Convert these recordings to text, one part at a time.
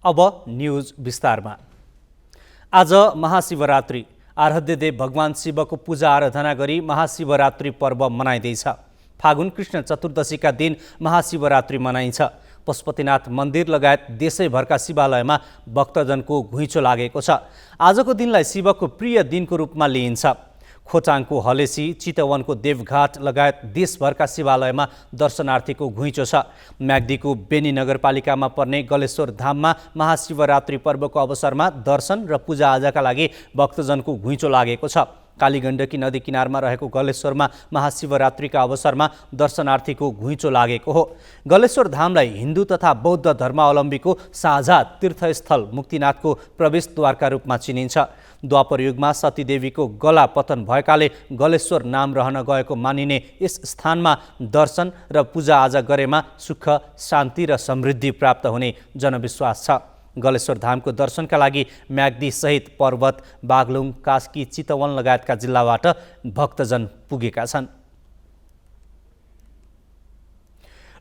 अब न्यूज विस्तारमा। आज महाशिवरात्रि। आराध्यदेव भगवान शिवको पूजा आराधना गरी महाशिवरात्रि पर्व मनाइँदैछ। फागुन कृष्ण चतुर्दशीका दिन महाशिवरात्रि मनाइन्छ। पशुपतिनाथ मन्दिर लगायत देशैभरका शिवालयमा भक्तजनको घुइँचो लागेको छ। आजको दिनलाई शिवको प्रिय दिनको रूपमा लिइन्छ। खोचाङको हलेसी, चितवनको देवघाट लगायत देशभरका शिवालयमा दर्शनार्थीको घुइँचो छ। म्याग्दीको बेनी नगरपालिकामा पर्ने गलेश्वर धाममा महाशिवरात्रि पर्वको अवसरमा दर्शन र पूजाआजाका लागि भक्तजनको घुइँचो लागेको छ। कालीगण्डकी नदी किनारमा रहेको गलेश्वरमा महाशिवरात्रिका अवसरमा दर्शनार्थीको घुइँचो लागेको हो। गलेश्वर धामलाई हिन्दू तथा बौद्ध धर्मावलम्बीको साझा तीर्थस्थल मुक्तिनाथको प्रवेशद्वारका रूपमा चिनिन्छ। द्वापर युगमा सतीदेवीको गला पतन भएकाले गलेश्वर नाम रहन गएको मानिने यस स्थानमा दर्शन र पूजाआजा गरेमा सुख, शान्ति र समृद्धि प्राप्त हुने जनविश्वास छ। गलेश्वर धामको दर्शनका लागि म्याग्दी सहित पर्वत, बागलुङ, कास्की, चितवन लगायतका जिल्लाबाट भक्तजन पुगेका छन्।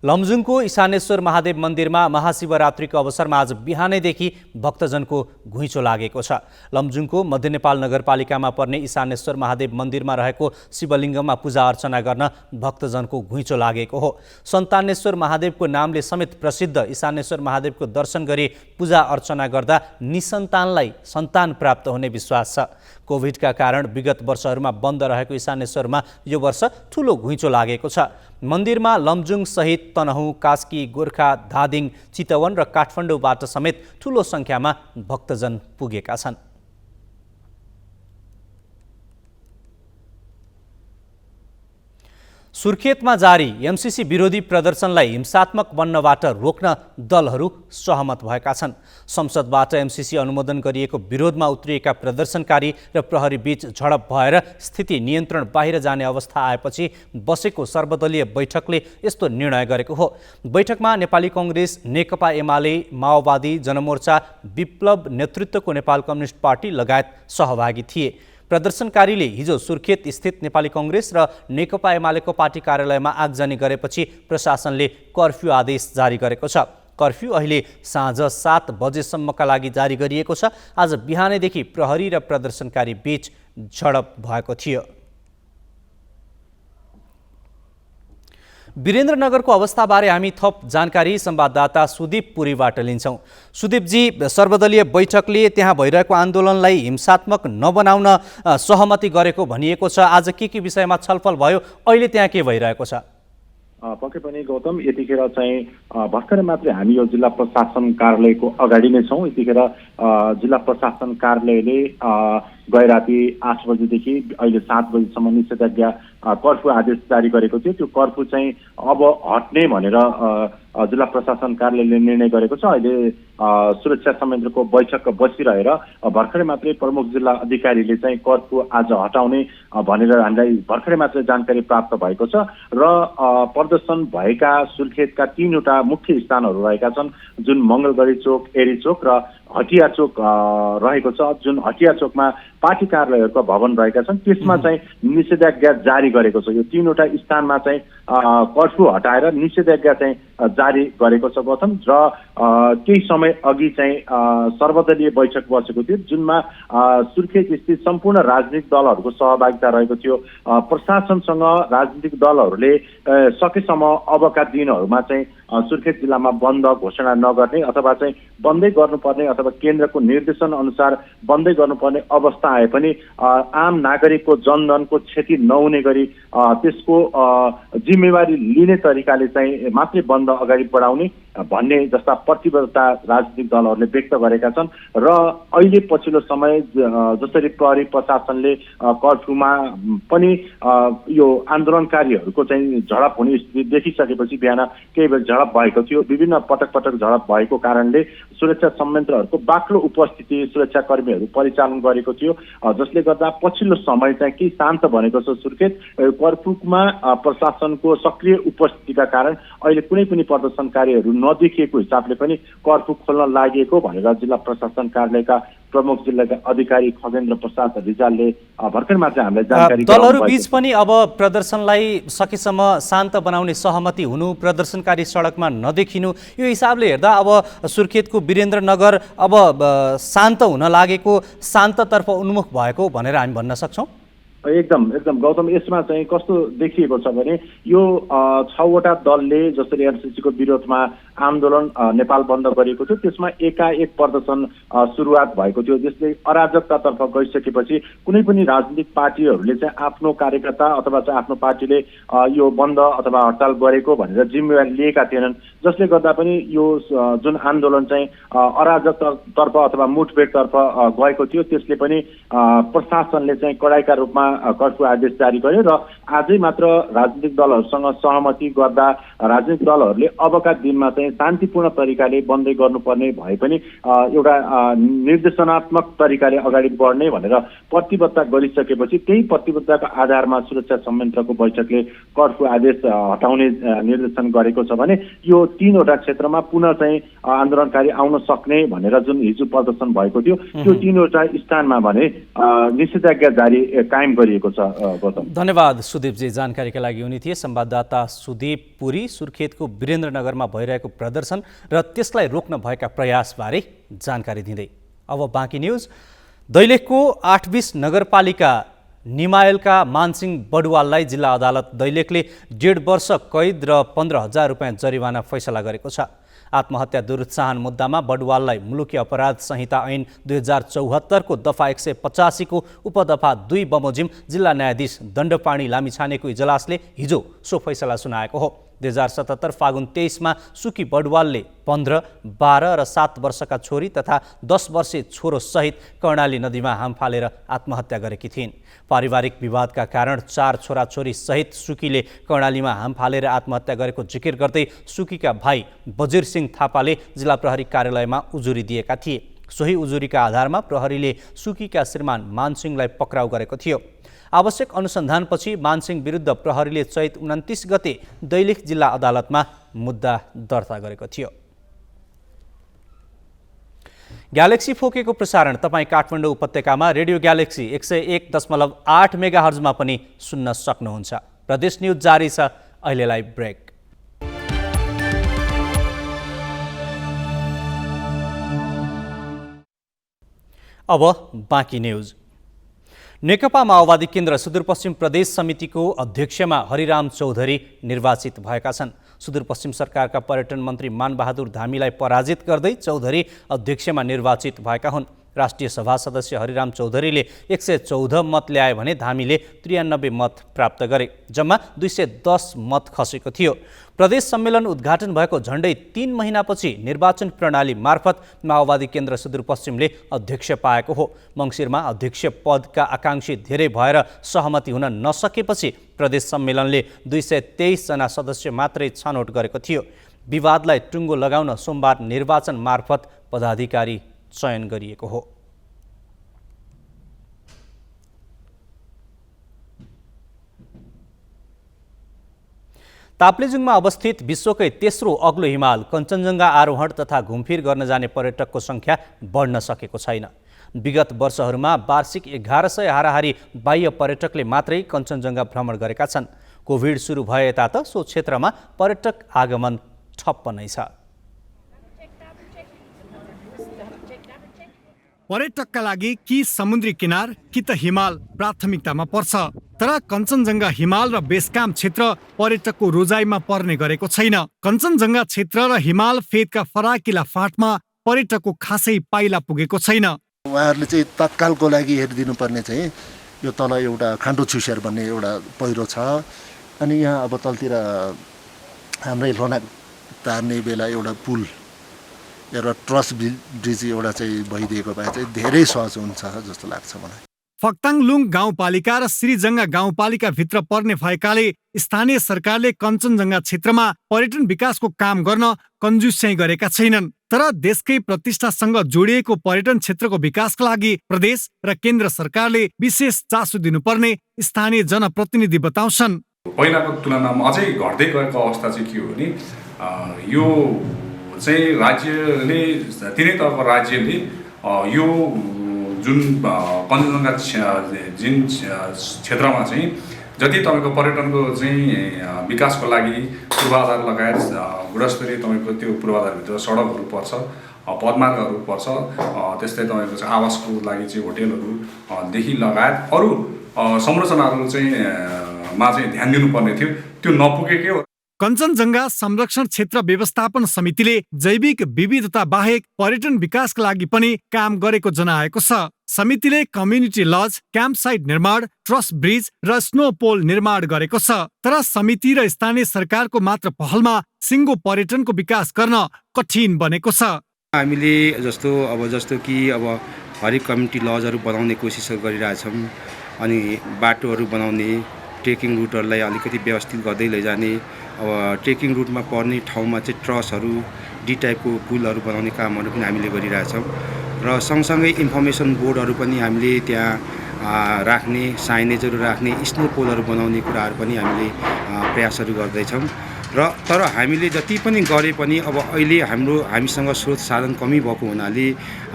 लमजुङको इशानेश्वर महादेव मन्दिरमा महाशिवरात्रिको अवसरमा आज बिहानैदेखि भक्तजनको घुइँचो लागेको छ। लमजुङको मध्य नेपाल नगरपालिकामा पर्ने इशानेश्वर महादेव मन्दिरमा रहेको शिवलिङ्गमा पूजा अर्चना गर्न भक्तजनको घुइँचो लागेको हो। सन्तानेश्वर महादेवको नामले समेत प्रसिद्ध इशानेश्वर महादेवको दर्शन गरी पूजा अर्चना गर्दा निसन्तानलाई सन्तान प्राप्त हुने विश्वास छ। कोभिडका कारण विगत वर्षहरूमा बन्द रहेको इशानेश्वरमा यो वर्ष ठुलो घुइँचो लागेको छ। मन्दिरमा लमजुङ सहित तनहुँ, कास्की, गोर्खा, धादिङ, चितवन र काठमाडौँबाट समेत ठुलो सङ्ख्यामा भक्तजन पुगेका छन्। सुर्खेतमा जारी एमसीसी विरोधी प्रदर्शनलाई हिंसात्मक बन्नबाट रोक्न दलहरू सहमत भएका छन्। संसदबाट एमसीसी अनुमोदन गरिएको विरोधमा उत्रिएका प्रदर्शनकारी र प्रहरी बीच झडप भएर स्थिति नियन्त्रण बाहिर जाने अवस्था आएपछि बसेको सर्वदलीय बैठकले यस्तो निर्णय गरेको हो। बैठकमा नेपाली कांग्रेस, नेकपा एमाले, माओवादी, जनमोर्चा, विप्लव नेतृत्वको नेपाल कम्युनिस्ट पार्टी लगायत सहभागी थिए। प्रदर्शनकारीले हिजो सुर्खेत स्थित नेपाली कांग्रेस र नेकपा एमालेको पार्टी कार्यालयमा आगजनी गरेपछि प्रशासनले कर्फ्यू आदेश जारी गरेको छ। कर्फ्यू अहिले साँझ 7 बजेसम्मका लागि जारी गरिएको छ। आज बिहानैदेखि प्रहरी र प्रदर्शनकारी बीच झडप भएको थियो। वीरेन्द्रनगरको अवस्थाबारे हामी थप जानकारी संवाददाता सुदीप पुरीबाट लिन्छौँ। सुदीपजी, सर्वदलीय बैठकले त्यहाँ भइरहेको आन्दोलनलाई हिंसात्मक नबनाउन सहमति गरेको भनिएको छ। आज के विषयमा छलफल भयो? अहिले त्यहाँ के भइरहेको छ? पक्कै पनि गौतम, यतिखेर चाहिँ भर्खरै मात्रै हामी यो जिल्ला प्रशासन कार्यालयको अगाडि नै छौँ। यतिखेर जिल्ला प्रशासन कार्यालयले गए राति 8 बजेदेखि अहिले 7 बजेसम्म निषेधाज्ञा कर्फ्यू आदेश जारी गरेको थियो। त्यो कर्फ्यू चाहिँ अब हट्ने भनेर जिल्ला प्रशासन कार्यालयले निर्णय गरेको छ। अहिले सुरक्षा संयन्त्रको बैठक बसिरहेर भर्खरै मात्रै प्रमुख जिल्ला अधिकारीले चाहिँ कर्फ्यू आज हटाउने भनेर हामीलाई भर्खरै मात्रै जानकारी प्राप्त भएको छ। र प्रदर्शन भएका सुर्खेतका 3वटा मुख्य स्थानहरू रहेका छन्, जुन मङ्गलगढी चोक, एरी चोक र हटिया चोक रहेको छ। जुन हटिया चोकमा पार्टी कार्यालयहरूको भवन रहेका छन्, त्यसमा चाहिँ निषेधाज्ञा जारी गरेको छ। यो 3वटा स्थानमा चाहिँ कर्फ्यू हटाएर निषेधाज्ञा चाहिँ जारी गरेको छ गौतम। र केही समय अघि चाहिँ सर्वदलीय बैठक बसेको थियो, जुनमा सुर्खेत स्थित सम्पूर्ण राजनीतिक दलहरूको सहभागिता रहेको थियो। प्रशासनसँग राजनीतिक दलहरूले सकेसम्म अबका दिनहरूमा चाहिँ सुर्खेत जिल्लामा बन्द घोषणा नगर्ने अथवा चाहिँ बन्दै गर्नुपर्ने अथवा केन्द्रको निर्देशन अनुसार बन्दै गर्नुपर्ने अवस्था आए पनि आम नागरिकको जनधनको क्षति नहुने गरी त्यसको जिम्मेवारी लिने तरिकाले चाहिँ मात्रै बन्द अगाडि बढाउने भन्ने जस्ता प्रतिबद्धता राजनीतिक दलहरूले व्यक्त गरेका छन्। र अहिले पछिल्लो समय जसरी प्रहरी प्रशासनले कर्फ्यूमा पनि यो आन्दोलनकारीहरूको चाहिँ झडप हुने स्थिति देखिसकेपछि बिहान केही बेर झडप भएको थियो। विभिन्न पटक पटक झडप भएको कारणले सुरक्षा संयन्त्रहरूको बाक्लो उपस्थिति सुरक्षाकर्मीहरू परिचालन गरेको थियो, जसले गर्दा पछिल्लो समय चाहिँ केही शान्त बनेको छ सुर्खेत। कर्फ्यूमा प्रशासनको सक्रिय उपस्थितिका कारण अहिले कुनै पनि प्रदर्शनकारीहरू नदेखिएको हिसाबले पनि कर्फ्यू खोल्न लागेको भनेर जिल्ला प्रशासन कार्यालयका प्रमुख जिल्लाका अधिकारी खगेन्द्र प्रसाद रिजालले भर्खर मात्र हामीलाई जानकारी दलहरू बीच पनि अब प्रदर्शनलाई सकेसम्म शान्त बनाउने सहमति हुनु, प्रदर्शनकारी सडकमा नदेखिनु, यो हिसाबले हेर्दा अब सुर्खेतको वीरेन्द्रनगर अब शान्त हुन लागेको, शान्ततर्फ उन्मुख भएको भनेर हामी भन्न सक्छौँ। एकदम गौतम, यसमा चाहिँ कस्तो देखिएको छ भने यो 6वटा दलले जसरी एनसीसीको विरोधमा आन्दोलन नेपाल बन्द गरेको थियो, त्यसमा एकाएक प्रदर्शन सुरुवात भएको थियो, जसले अराजकतातर्फ गइसकेपछि कुनै पनि राजनीतिक पार्टीहरूले चाहिँ आफ्नो कार्यकर्ता अथवा चाहिँ आफ्नो पार्टीले यो बन्द अथवा हडताल गरेको भनेर जिम्मेवारी लिएका थिएनन्, जसले गर्दा पनि यो जुन आन्दोलन चाहिँ अराजकतातर्फ अथवा मुठभेडतर्फ गएको थियो, त्यसले पनि प्रशासनले चाहिँ कडाइका रूपमा कर्फ्यू आदेश जारी गर्यो र आजै मात्र राजनीतिक दलहरूसँग सहमति गर्दा राजनीतिक दलहरूले अबका दिनमा चाहिँ शान्तिपूर्ण तरिकाले बन्दै गर्नुपर्ने भए पनि एउटा निर्देशनात्मक तरिकाले अगाडि बढ्ने भनेर प्रतिबद्धता गरिसकेपछि त्यही प्रतिबद्धताको आधारमा सुरक्षा संयन्त्रको बैठकले कर्फ्यू आदेश हटाउने निर्देशन गरेको छ भने यो 3वटा क्षेत्रमा पुनः चाहिँ आन्दोलनकारी आउन सक्ने भनेर जुन हिजो प्रदर्शन भएको थियो, त्यो 3वटा स्थानमा भने निषेधाज्ञा जारी कायम गरिएको छ। गौतम, धन्यवाद सुदीपजी, जानकारीका लागि उनी थिए संवाददाता सुदीप पुरी। सुर्खेतको वीरेन्द्रनगरमा भइरहेको प्रदर्शन र त्यसलाई रोक्न भएका प्रयासबारे जानकारी दिँदै अब बाँकी न्युज। दैलेखको 820 नगरपालिका निमायलका मानसिंह बडुवाललाई जिल्ला अदालत दैलेखले 1.5 वर्ष कैद र 15,000 रुपियाँ जरिवाना फैसला गरेको छ। आत्महत्या दुरुत्साहन मुद्दामा बडुवाललाई मुलुकी अपराध संहिता ऐन 2074 को दफा 185 को उपदफा 2 बमोजिम जिल्ला न्यायाधीश दण्डपाणी लामिछानेको इजलासले हिजो सो फैसला सुनाएको हो। 2077 फागुन 23मा सुकी बडुवालले 15, 12 र 7 वर्षका छोरी तथा 10 वर्षीय छोरो सहित कर्णाली नदीमा हाम फालेर आत्महत्या गरेकी थिइन्। पारिवारिक विवादका कारण 4 छोराछोरी सहित सुकीले कर्णालीमा हाम फालेर आत्महत्या गरेको जिकिर गर्दै सुकीका भाइ बजिर सिंह थापाले जिल्ला प्रहरी कार्यालयमा उजुरी दिएका थिए। सोही उजुरीका आधारमा प्रहरीले सुकीका श्रीमान मानसिंहलाई पक्राउ गरेको थियो। आवश्यक अनुसन्धानपछि मानसिंह विरुद्ध प्रहरीले चैत 29 गते दैलेख जिल्ला अदालतमा मुद्दा दर्ता गरेको थियो। ग्यालेक्सी फोकेको प्रसारण तपाईँ काठमाडौँ उपत्यकामा रेडियो ग्यालेक्सी 101.8 मेगाहर्जमा पनि सुन्न सक्नुहुन्छ। प्रदेश न्युज जारी छ, अहिलेलाई ब्रेक। अब बाँकी न्युज। नेकपा माओवादी केन्द्र सुदूरपश्चिम प्रदेश समितिको अध्यक्षमा हरिराम चौधरी निर्वाचित भएका छन्। सुदूरपश्चिम सरकारका पर्यटन मन्त्री मानबहादुर धामीलाई पराजित गर्दै चौधरी अध्यक्षमा निर्वाचित भएका हुन्। राष्ट्रिय सभा सदस्य हरिराम चौधरीले 114 मत ल्याए भने धामीले 93 मत प्राप्त गरे। जम्मा 210 मत खसेको थियो। प्रदेश सम्मेलन उद्घाटन भएको झण्डै 3 महिनापछि निर्वाचन प्रणाली मार्फत माओवादी केन्द्र सुदूरपश्चिमले अध्यक्ष पाएको हो। मङ्सिरमा अध्यक्ष पदका आकाङ्क्षी धेरै भएर सहमति हुन नसकेपछि प्रदेश सम्मेलनले 223 जना सदस्य मात्रै छनौट गरेको थियो। विवादलाई टुङ्गो लगाउन सोमबार निर्वाचन मार्फत पदाधिकारी चयन गरिएको हो। ताप्लेजुङमा अवस्थित विश्वकै तेस्रो अग्लो हिमाल कञ्चनजङ्घा आरोहण तथा घुमफिर गर्न जाने पर्यटकको सङ्ख्या बढ्न सकेको छैन। विगत वर्षहरूमा वार्षिक 1100 हाराहारी बाह्य पर्यटकले मात्रै कञ्चनजङ्घा भ्रमण गरेका छन्। कोभिड सुरु भए यता त सो क्षेत्रमा पर्यटक आगमन ठप्प नै छ। पर्यटकका लागि कि समुद्री किनार कि त हिमाल प्राथमिकतामा पर्छ, तर कञ्चनजङ्घा हिमाल र बेसकाम क्षेत्र पर्यटकको रोजाइमा पर्ने गरेको छैन। कञ्चनजङ्घा क्षेत्र र हिमाल फेदका फराकिला फाँटमा पर्यटकको खासै पाइला पुगेको छैन। उहाँहरूले चाहिँ तत्कालको लागि हेरिदिनु पर्ने चाहिँ यो तल एउटा खान्डो छुस्यार भन्ने एउटा पहिरो छ, अनि यहाँ अब तलतिर हाम्रै लोना तार्ने बेला एउटा पुल एउटा ट्रस ब्रिज एउटा चाहिँ भइदिएको भए चाहिँ धेरै सहज हुन्छ जस्तो लाग्छ मलाई। फक्ताङलुङ गाउँपालिका र श्रीजङ्गा गाउँपालिका भित्र पर्ने भएकाले स्थानीय सरकारले कञ्चनजङ्घा क्षेत्रमा पर्यटन विकासको काम गर्न कन्जुस्याइ गरेका छैनन्। तर देशकै प्रतिष्ठासँग जोडिएको पर्यटन क्षेत्रको विकासका लागि प्रदेश र केन्द्र सरकारले विशेष चासो दिनुपर्ने स्थानीय जनप्रतिनिधि बताउँछन्। पहिलाको तुलनामा अझै घट्दै गएको अवस्था चाहिँ के हो भने यो चाहिँ राज्यले तिनैतर्फ राज्यले यो जुन कञ्चनजङ्घा जुन क्षेत्रमा चाहिँ जति तपाईँको पर्यटनको चाहिँ विकासको लागि पूर्वाधार लगायत गुणस्तरीय तपाईँको त्यो पूर्वाधारभित्र सडकहरू पर्छ, पदमार्गहरू पर्छ, त्यस्तै तपाईँको चाहिँ आवासको लागि चाहिँ होटेलहरूदेखि लगायत अरू संरचनाहरू चाहिँ मा चाहिँ ध्यान दिनुपर्ने थियो, त्यो नपुगेकै हो। कञ्चनजङ्घा संरक्षण क्षेत्र व्यवस्थापन समितिले जैविक विविधता बाहेक पर्यटन विकासका लागि पनि काम गरेको जनाएको छ। समितिले कम्युनिटी लज, क्याम्प साइट निर्माण, ट्रस ब्रिज र स्नो पोल निर्माण गरेको छ। तर समिति र स्थानीय सरकारको मात्र पहलमा सिङ्गो पर्यटनको विकास गर्न कठिन बनेको छ। हामीले जस्तो कि हरेक कम्युनिटी लजहरू बनाउने कोसिस गरिरहेछौँ, अनि बाटोहरू बनाउने, ट्रेकिङ रुटहरूलाई अलिकति व्यवस्थित गर्दै लैजाने, ट्रेकिङ रुटमा पर्ने ठाउँमा चाहिँ ट्रसहरू, डी टाइपको पुलहरू बनाउने कामहरू पनि हामीले गरिरहेछौँ। र सँगसँगै इन्फर्मेसन बोर्डहरू पनि हामीले त्यहाँ राख्ने, साइनेजहरू राख्ने, स्नो पोलहरू बनाउने कुराहरू पनि हामीले प्रयासहरू गर्दैछौँ। तर हामीले जति पनि गरे पनि अहिले हामीसँग स्रोत साधन कमी भएको हुनाले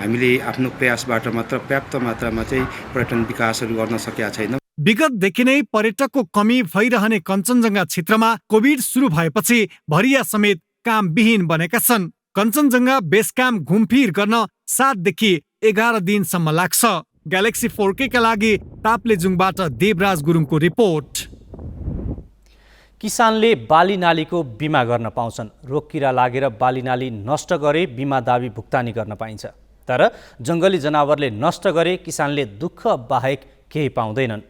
हामीले आफ्नो प्रयासबाट मात्र पर्याप्त मात्रामा चाहिँ पर्यटन विकासहरू गर्न सकेका छैनौँ। विगतदेखि नै पर्यटकको कमी भइरहने कञ्चनजङ्घा क्षेत्रमा कोभिड सुरु भएपछि भरिया समेत कामविहीन बनेका छन्। कञ्चनजङ्घा बेस क्याम्प घुमफिर गर्न 7 देखि 11 दिनसम्म लाग्छ। ग्यालेक्सी 4K का लागि ताप्लेजुङबाट देवराज गुरुङको रिपोर्ट। किसानले बाली नालीको बिमा गर्न पाउँछन्। रोगकिरा लागेर बाली नाली नष्ट गरे बिमा दाबी भुक्तानी गर्न पाइन्छ। तर जङ्गली जनावरले नष्ट गरे किसानले दुःख बाहेक केही पाउँदैनन्।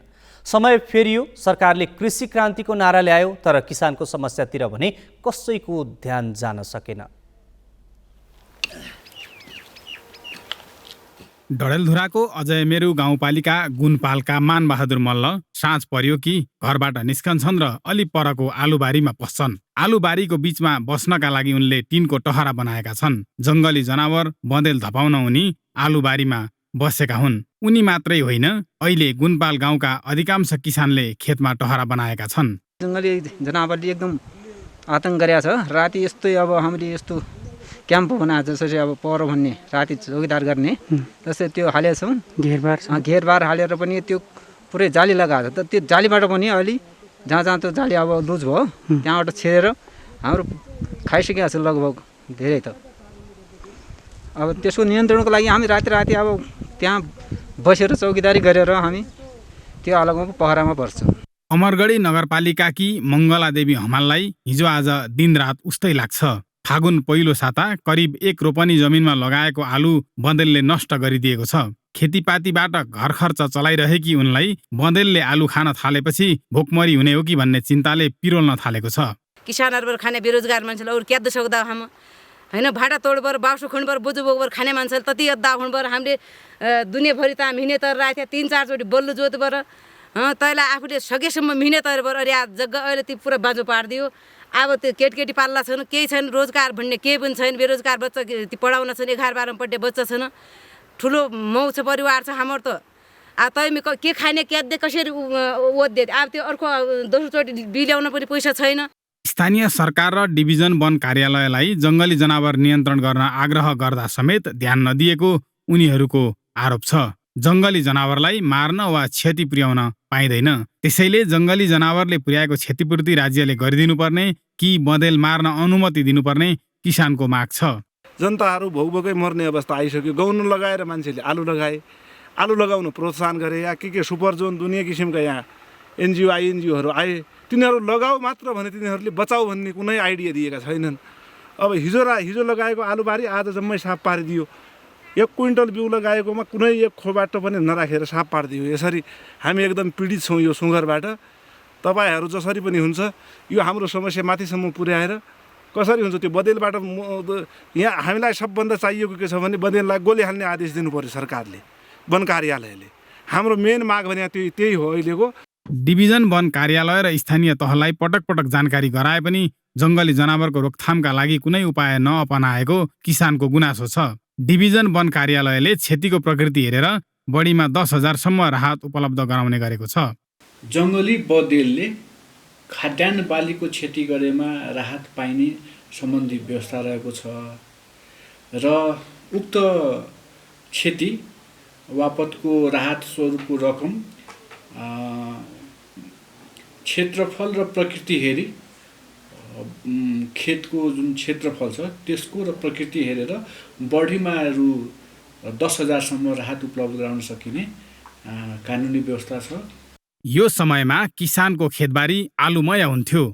समय फेरियो, सरकारले कृषि क्रान्तिको नारा ल्यायो, तर किसानको समस्यातिर भने कसैको ध्यान जान सकेन। डडेलधुराको अजयमेरु गाउँपालिका गुनपालका मानबहादुर मल्ल साँझ पर्यो कि घरबाट निस्कन्छन् र अलि परको आलुबारीमा पस्छन्। आलुबारीको बीचमा बस्नका लागि उनले टिनको टहरा बनाएका छन्। जङ्गली जनावर बँदेल धपाउन उनी आलुबारीमा बसेका हुन्। उनी मात्रै होइन, अहिले गुनपाल गाउँका अधिकांश किसानले खेतमा टहरा बनाएका छन्। जङ्गली जनावरले एकदम आतंक गरेको छ। राति यस्तै हामीले यस्तो क्याम्प बनाएको जसरी पर भन्ने राति चौकीदार गर्ने जस्तै त्यो हालेका छौँ। घेरबार हालेर पनि त्यो पुरै जाली लगाएको छ। त्यो जालीबाट पनि अलि जहाँ त्यो जाली लुज भयो त्यहाँबाट छेडेर हाम्रो खाइसकेको छ लगभग धेरै त। त्यसको नियन्त्रणको लागि हामी राति त्यहाँ बसेर चौकीदारी गरेर हामी त्यो अलगमा पहरामा बस्छौँ। अमरगढी नगरपालिकाकी मङ्गला देवी हमाललाई हिजो आज दिनरात उस्तै लाग्छ। फागुन पहिलो साता करिब 1 रोपनी जमिनमा लगाएको आलु बँदेलले नष्ट गरिदिएको छ। खेतीपातीबाट घर खर्च चलाइरहेकी उनलाई बँदेलले आलु खान थालेपछि भोकमरी हुने हो कि भन्ने चिन्ताले पिरोल्न थालेको छ। किसानहरुबाट खाने बेरोजगार मान्छेले अरु क्याद सक्दा हम हैन भाडा तोडबर बासु खण्डबर बोजु बोगर खाने मान्छेले तति अद्दा खण्डबर हामीले दुनियाभरि त मिहिनेत राख्या 3-4 चोटी बल्लु जोतबर तैला आफूले सकेसम्म मिहिनेत गरेर अरे जग्गा अहिले ती पुरा बाजो पार्दियो। अब त्यो केटकेटी पाल्ला छैन, केही छैन, रोजगार भन्ने केही पनि छैन। बेरोजगार बच्चा ती पढाउन छैन, 11-12 पढ्ने बच्चा छैन। ठुलो मौ छ, परिवार छ हाम्रो त। तैमी के खाने क्याद्दे कसरी ओद्दे। अब त्यो अर्को दोस्रो चोटि बिल्याउन पनि पैसा छैन। स्थानीय सरकार र डिभिजन वन कार्यालयलाई जङ्गली जनावर नियन्त्रण गर्न आग्रह गर्दा समेत ध्यान नदिएको उनीहरूको आरोप छ। जङ्गली जनावरलाई मार्न वा क्षति पुर्याउन पाइँदैन। त्यसैले जङ्गली जनावरले पुर्याएको क्षतिपूर्ति राज्यले गरिदिनुपर्ने कि बँदेल मार्न अनुमति दिनुपर्ने किसानको माग छ। जनताहरू भोकभोकै मर्ने अवस्था आइसक्यो। गहुन लगाएर मान्छेले आलु लगाए, आलु लगाउन प्रोत्साहन गरे। या के सुपर जोन दुनियाँ किसिमका यहाँ एनजिओ आइएनजिओहरू आए, तिनीहरू लगाऊ मात्र भने तिनीहरूले बचाऊ भन्ने कुनै आइडिया दिएका छैनन्। अब हिजो लगाएको आलुबारी आज जम्मै साफ पारिदियो। 1 क्विन्टल बिउ लगाएकोमा कुनै एक खोबाट पनि नराखेर साफ पारिदियो। यसरी हामी एकदम पीडित छौँ यो सुँगरबाट। तपाईहरू जसरी पनि हुन्छ यो हाम्रो समस्या माथिसम्म पुर्याएर कसरी हुन्छ त्यो बँदेलबाट यहाँ हामीलाई सबभन्दा चाहिएको के छ भने बँदेललाई गोली हाल्ने आदेश दिनु पर्यो सरकारले, वन कार्यालयले। हाम्रो मेन माग भने त्यही हो अहिलेको। डिभिजन वन कार्यालय र स्थानीय तहलाई पटक पटक जानकारी गराए पनि जङ्गली जनावरको रोकथामका लागि कुनै उपाय नअपनाएको किसानको गुनासो छ। डिभिजन वन कार्यालयले क्षतिको प्रकृति हेरेर बढीमा 10,000 सम्म राहत उपलब्ध गराउने गरेको छ। जङ्गली बँदेलले खाद्यान्न बालीको क्षति गरेमा राहत पाइने सम्बन्धी व्यवस्था रहेको छ। र उक्त क्षति बापतको राहत स्वरूपको रकम क्षेत्रफल र प्रकृति हेरी खेतको जुन क्षेत्रफल छ त्यसको र प्रकृति हेरेर बढीमा रु 10,000 राहत उपलब्ध गराउन सकिने कानुनी व्यवस्था छ। यो समयमा किसानको खेतबारी आलुमय हुन्थ्यो,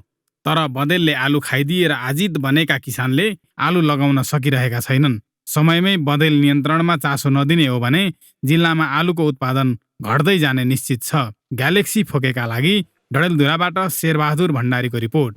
तर बँदेलले आलु खाइदिएर आजित बनेका किसानले आलु लगाउन सकिरहेका छैनन्। समयमै बँदेल नियन्त्रणमा चासो नदिने हो भने जिल्लामा आलुको उत्पादन घट्दै जाने निश्चित छ। ग्यालेक्सी फोकेका लागि डडेलधुराबाट शेरबहादुर भण्डारीको रिपोर्ट।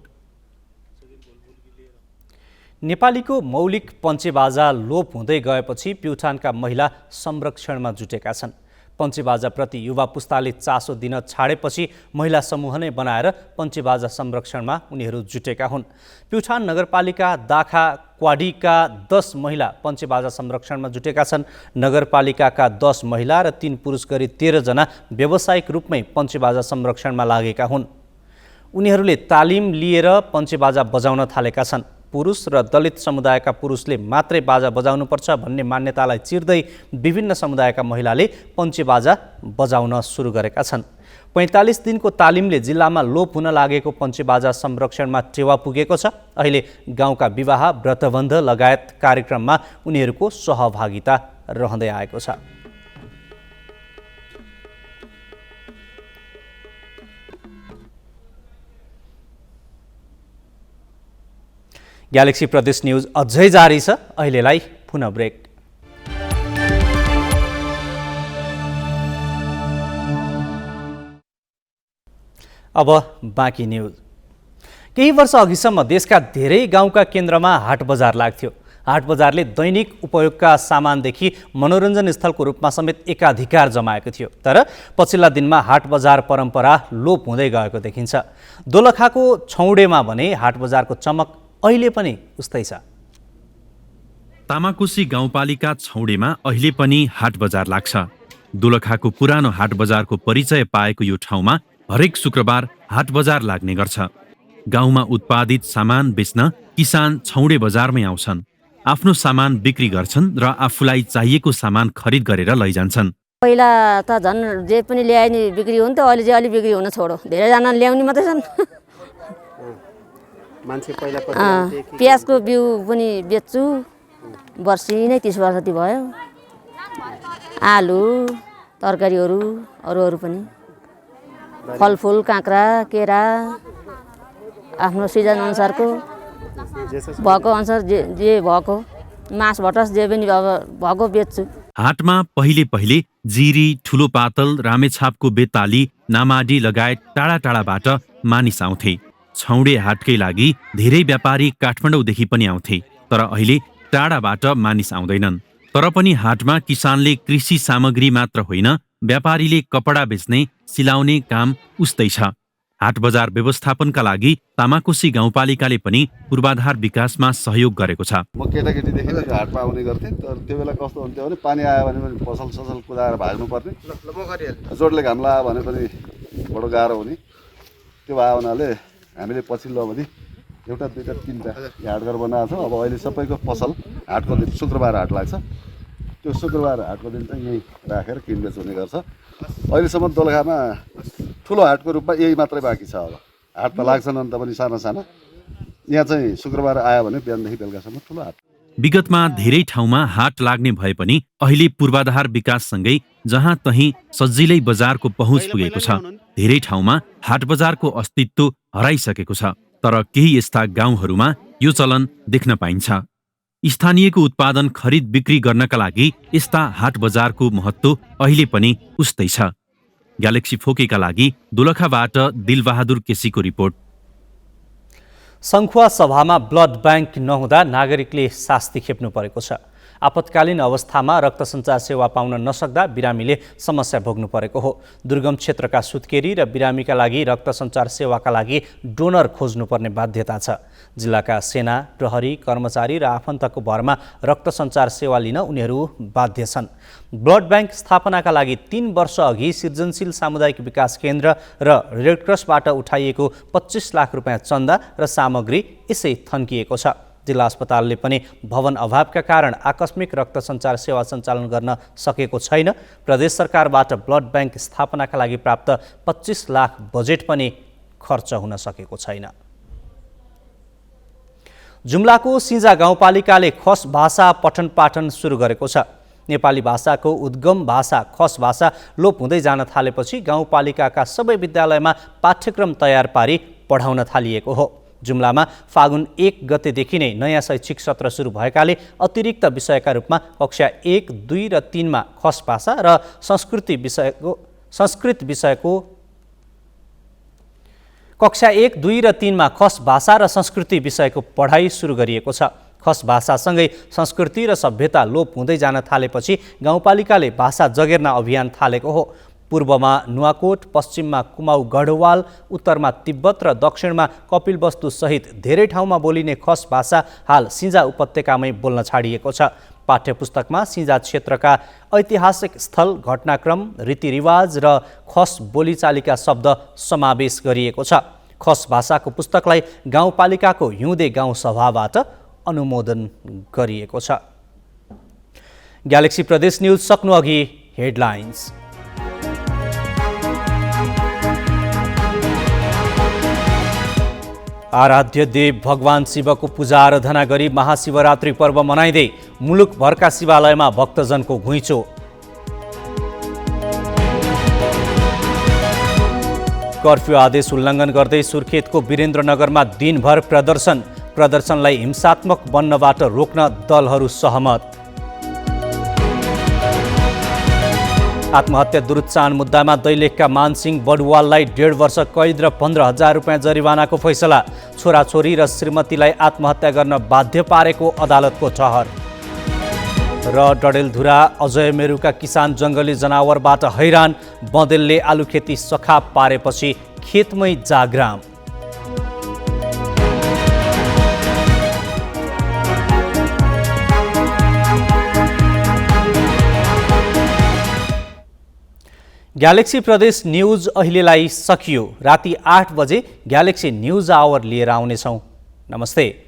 नेपालीको मौलिक पञ्चेबाजा लोप हुँदै गएपछि प्युठानका महिला संरक्षणमा जुटेका छन्। पञ्चेबाजाप्रति युवा पुस्ताले चासो दिन छाडेपछि महिला समूह नै बनाएर पञ्चेबाजा संरक्षणमा उनीहरू जुटेका हुन्। प्युठान नगरपालिका दाखा क्वाडीका 10 महिला पञ्चेबाजा संरक्षणमा जुटेका छन्। नगरपालिकाका 10 महिला र 3 पुरुष गरी 13 जना व्यावसायिक रूपमै पञ्चेबाजा संरक्षणमा लागेका हुन्। उनीहरूले तालिम लिएर पञ्चेबाजा बजाउन थालेका छन्। पुरुष र दलित समुदायका पुरुषले मात्रै बाजा बजाउनुपर्छ भन्ने मान्यतालाई चिर्दै विभिन्न समुदायका महिलाले पञ्चेबाजा बजाउन सुरु गरेका छन्। 45 दिनको तालिमले जिल्लामा लोप हुन लागेको पञ्चेबाजा संरक्षणमा टेवा पुगेको छ। अहिले गाउँका विवाह, व्रतबन्ध लगायत कार्यक्रममा उनीहरूको सहभागिता रहँदै आएको छ। ग्यालेक्सी प्रदेश न्यूज अझै जारी छ। अहिलेलाई पुनः ब्रेक। अब बाँकी न्यूज। केही वर्ष अघिसम्म देशका धेरै गाउँका केन्द्रमा हाट बजार लाग्थ्यो। हाट बजारले दैनिक उपयोगका सामानदेखि मनोरञ्जन स्थलको रूपमा समेत एकाधिकार जमाएको थियो। तर पछिल्ला दिनमा हाट बजार परम्परा लोप हुँदै गएको देखिन्छ। दोलखाको छौडेमा भने हाट बजारको चमक अहिले पनि उस्तै छ। तामाकोसी गाउँपालिका छौडेमा अहिले पनि हाट बजार लाग्छ। दोलखाको पुरानो हाट बजारको परिचय पाएको यो ठाउँमा हरेक शुक्रबार हाट बजार लाग्ने गर्छ। गाउँमा उत्पादित सामान बेच्न किसान छौडे बजारमै आउँछन्। आफ्नो सामान बिक्री गर्छन् र आफूलाई चाहिएको सामान खरिद गरेर लैजान्छन्। पहिला त झन् जे पनि ल्याए नि बिक्री हुन्थ्यो, अहिले चाहिँ अलि बिक्री हुन छोडो। धेरैजना ल्याउने मात्रै छन्। प्याजको बिउ पनि बेच्छु, वर्षी नै 30 वर्ष जति भयो। आलु, तरकारीहरू अरू पनि, फलफुल, काँक्रा, केरा आफ्नो सिजन अनुसारको भएको अनुसार जे भएको मास भटस जे पनि भएको बेच्छु। हाटमा पहिले जिरी, ठुलो पातल, रामेछापको बेताली, नामाडी लगायत टाढा टाढाबाट मानिस आउँथे। छौडे हाटकै लागि धेरै व्यापारी काठमाडौँदेखि पनि आउँथे। तर अहिले टाढाबाट मानिस आउँदैनन्। तर पनि हाटमा किसानले कृषि सामग्री मात्र होइन, व्यापारीले कपडा बेच्ने, सिलाउने काम उस्तै छ। हाट बजार व्यवस्थापनका लागि तामाकोसी गाउँपालिकाले पनि पूर्वाधार विकासमा सहयोग गरेको छ। म केटाकेटीदेखि हाटमा आउने गर्थेँ। तर त्यो बेला कस्तो हुन्थ्यो भने पानी आयो भने पनि पसल ससल कुदाएर भाग्नुपर्ने, जोडले घाम लाग्यो भने पनि बडो गाह्रो हुने। त्यो भयो हुनाले हामीले पछिल्लो अवधि एउटा, दुईटा, तीनटा हाटघर बनाएको छौँ। अब अहिले सबैको पसल हाटको दिन शुक्रबार हाट लाग्छ। त्यो शुक्रबार हाटको दिन चाहिँ यहीँ राखेर किनबेच हुने गर्छ। अहिलेसम्म दोलखामा ठुलो हाटको रूपमा यही मात्रै बाँकी छ। अब हाट त लाग्छन् अन्त पनि साना साना। यहाँ चाहिँ शुक्रबार आयो भने बिहानदेखि बेलुकासम्म ठुलो हाट। विगतमा धेरै ठाउँमा हाट लाग्ने भए पनि अहिले पूर्वाधार विकाससँगै जहाँ तहीँ सजिलै बजारको पहुँच पुगेको छ। धेरै ठाउँमा हाट बजारको अस्तित्व हराइसकेको छ। तर केही यस्ता गाउँहरूमा यो चलन देख्न पाइन्छ। स्थानीयको उत्पादन खरिद बिक्री गर्नका लागि यस्ता हाट बजारको महत्त्व अहिले पनि उस्तै छ। ग्यालेक्सी फोकेका लागि दोलखाबाट दिलबहादुर केसीको रिपोर्ट। सङ्खुवा सभामा ब्लड ब्याङ्क नहुँदा नागरिकले शास्ति खेप्नु परेको छ। आपतकालीन अवस्थामा रक्त सञ्चार सेवा पाउन नसक्दा बिरामीले समस्या भोग्नु परेको हो। दुर्गम क्षेत्रका सुत्केरी र बिरामीका लागि रक्त सञ्चार सेवाका लागि डोनर खोज्नुपर्ने बाध्यता छ। जिल्लाका सेना, प्रहरी, कर्मचारी र आफन्तको भरमा रक्त सञ्चार सेवा लिन उनीहरू बाध्य छन्। ब्लड ब्याङ्क स्थापनाका लागि 3 वर्ष अघि सृजनशील सामुदायिक विकास केन्द्र र रेडक्रसबाट उठाइएको 25 लाख रुपियाँ चन्दा र सामग्री यसै थन्किएको छ। जिल्ला अस्पतालले पनि भवन अभावका कारण आकस्मिक रक्त सञ्चार सेवा सञ्चालन गर्न सकेको छैन। प्रदेश सरकारबाट ब्लड ब्याङ्क स्थापनाका लागि प्राप्त 25 लाख बजेट पनि खर्च हुन सकेको छैन। जुम्लाको सिंजा गाउँपालिकाले खस भाषा पठन पाठन सुरु गरेको छ। नेपाली भाषाको उद्गम भाषा खस भाषा लोप हुँदै जान थालेपछि गाउँपालिकाका सबै विद्यालयमा पाठ्यक्रम तयार पारी पढाउन थालिएको हो। जुम्लामा फागुन 1 गतेदेखि नै नयाँ शैक्षिक सत्र सुरु भएकाले अतिरिक्त विषयका रूपमा कक्षा 1, 2 र 3 मा खस भाषा र संस्कृत विषयको कक्षा 1, 2 र 3 मा खस भाषा र संस्कृति विषयको पढाइ सुरु गरिएको छ। खस भाषासँगै संस्कृति र सभ्यता लोप हुँदै जान थालेपछि गाउँपालिकाले भाषा जगेर्ना अभियान थालेको हो। पूर्वमा नुवाकोट, पश्चिममा कुमाउ गढवाल, उत्तरमा तिब्बत र दक्षिणमा कपिलवस्तु सहित धेरै ठाउँमा बोलिने खस भाषा हाल सिंजा उपत्यकामै बोल्न छाडिएको छ। पाठ्यपुस्तकमा सिंजा क्षेत्रका ऐतिहासिक स्थल, घटनाक्रम, रीतिरिवाज र खस बोलीचालीका शब्द समावेश गरिएको छ। खस भाषाको पुस्तकलाई गाउँपालिकाको हिउँदे गाउँ सभाबाट अनुमोदन गरिएको छ। ग्यालेक्सी प्रदेश न्युज सक्नु अघि हेडलाइन्स। आराध्य देव भगवान शिवको पूजा आराधना गरी महाशिवरात्रि पर्व मनाइँदै मुलुकभरका शिवालयमा भक्तजनको घुइँचो। कर्फ्यू आदेश उल्लङ्घन गर्दै सुर्खेतको वीरेन्द्रनगरमा दिनभर प्रदर्शनलाई हिंसात्मक बन्नबाट रोक्न दलहरू सहमत। आत्महत्या दुरुत्साहन मुद्दामा दैलेखका मानसिंह बडुवाललाई 1.5 वर्ष कैद र 15,000 रुपियाँ जरिवानाको फैसला। छोराछोरी र श्रीमतीलाई आत्महत्या गर्न बाध्य पारेको अदालतको ठहर। र डडेलधुरा अजय मेरुका किसान जङ्गली जनावरबाट हैरान, बँदेलले आलु खेती सखाप पारेपछि खेतमै जाग्राम। ग्यालेक्सी प्रदेश न्युज अहिलेलाई सकियो। राति 8 बजे ग्यालेक्सी न्युज आवर लिएर आउनेछौँ। नमस्ते।